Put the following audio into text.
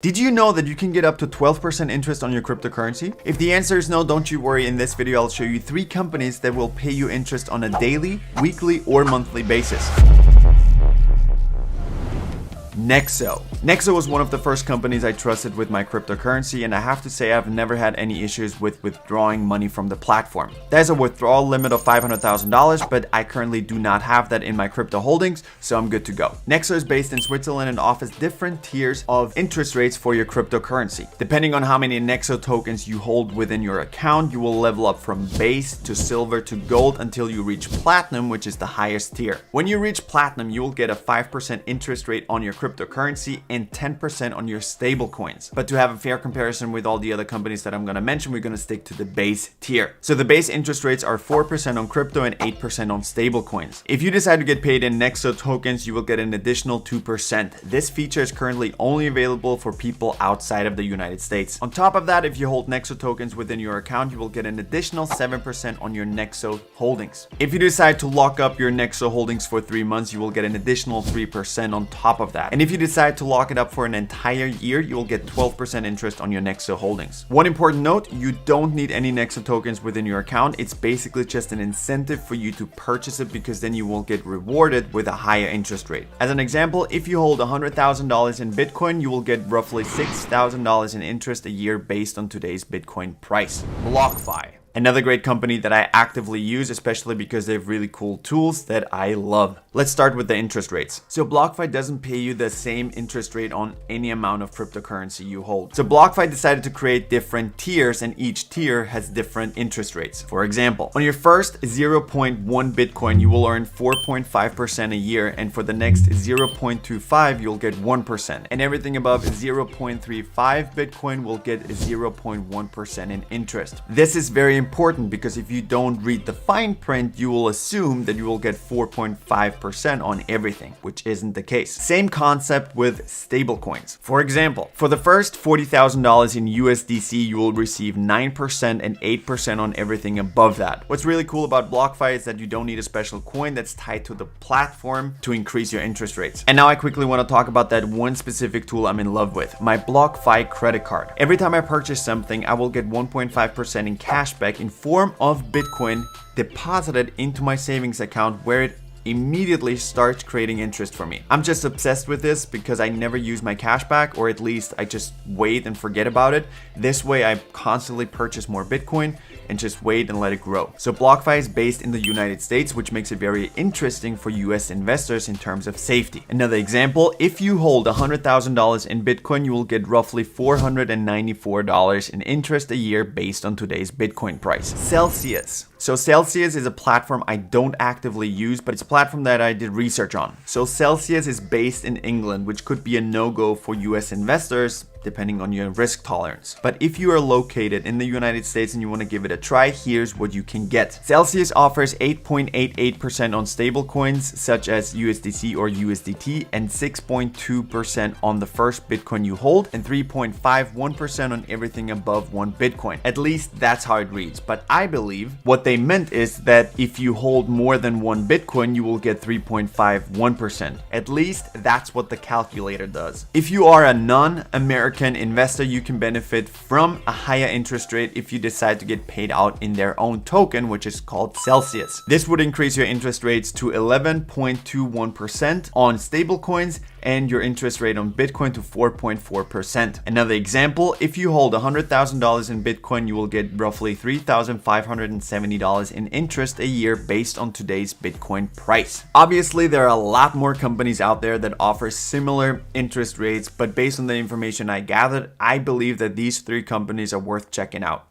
Did you know that you can get up to 12% interest on your cryptocurrency? If the answer is no, don't you worry. In this video, I'll show you 3 companies that will pay you interest on a daily, weekly, or monthly basis. Nexo. Nexo was one of the first companies I trusted with my cryptocurrency, and I have to say I've never had any issues with withdrawing money from the platform. There's a withdrawal limit of $500,000, but I currently do not have that in my crypto holdings, so I'm good to go. Nexo is based in Switzerland and offers different tiers of interest rates for your cryptocurrency. Depending on how many Nexo tokens you hold within your account, you will level up from base to silver to gold until you reach platinum, which is the highest tier. When you reach platinum, you will get a 5% interest rate on your cryptocurrency and 10% on your stable coins. But to have a fair comparison with all the other companies that I'm going to mention, we're going to stick to the base tier. So the base interest rates are 4% on crypto and 8% on stable coins. If you decide to get paid in Nexo tokens, you will get an additional 2%. This feature is currently only available for people outside of the United States. On top of that, if you hold Nexo tokens within your account, you will get an additional 7% on your Nexo holdings. If you decide to lock up your Nexo holdings for 3 months, you will get an additional 3% on top of that. And if you decide to lock it up for an entire year, you will get 12% interest on your Nexo holdings. One important note, you don't need any Nexo tokens within your account. It's basically just an incentive for you to purchase it, because then you will get rewarded with a higher interest rate. As an example, if you hold $100,000 in Bitcoin, you will get roughly $6,000 in interest a year based on today's Bitcoin price. BlockFi. Another great company that I actively use, especially because they have really cool tools that I love. Let's start with the interest rates. So BlockFi doesn't pay you the same interest rate on any amount of cryptocurrency you hold. So BlockFi decided to create different tiers, and each tier has different interest rates. For example, on your first 0.1 Bitcoin, you will earn 4.5% a year, and for the next 0.25, you'll get 1%. And everything above 0.35 Bitcoin will get 0.1% in interest. This is very important because if you don't read the fine print, you will assume that you will get 4.5% on everything, which isn't the case. Same concept with stablecoins. For example, for the first $40,000 in USDC, you will receive 9% and 8% on everything above that. What's really cool about BlockFi is that you don't need a special coin that's tied to the platform to increase your interest rates. And now I quickly want to talk about that one specific tool I'm in love with, my BlockFi credit card. Every time I purchase something, I will get 1.5% in cashback in form of Bitcoin deposited into my savings account, where it immediately starts creating interest for me. I'm just obsessed with this because I never use my cashback, or at least I just wait and forget about it. This way I constantly purchase more Bitcoin and just wait and let it grow. So BlockFi is based in the United States, which makes it very interesting for US investors in terms of safety. Another example, if you hold $100,000 in Bitcoin, you will get roughly $494 in interest a year based on today's Bitcoin price. Celsius. So Celsius is a platform I don't actively use, but it's a platform that I did research on. So Celsius is based in England, which could be a no-go for US investors depending on your risk tolerance. But if you are located in the United States and you want to give it a try, here's what you can get. Celsius offers 8.88% on stable coins such as USDC or USDT, and 6.2% on the first Bitcoin you hold, and 3.51% on everything above 1 Bitcoin. At least that's how it reads. But I believe what they meant is that if you hold more than 1 Bitcoin, you will get 3.51%. At least that's what the calculator does. If you are a non-American investor, you can benefit from a higher interest rate if you decide to get paid out in their own token, which is called Celsius. This would increase your interest rates to 11.21% on stablecoins and your interest rate on Bitcoin to 4.4%. Another example, if you hold $100,000 in Bitcoin, you will get roughly $3,570 in interest a year based on today's Bitcoin price. Obviously, there are a lot more companies out there that offer similar interest rates, but based on the information I gathered, I believe that these 3 companies are worth checking out.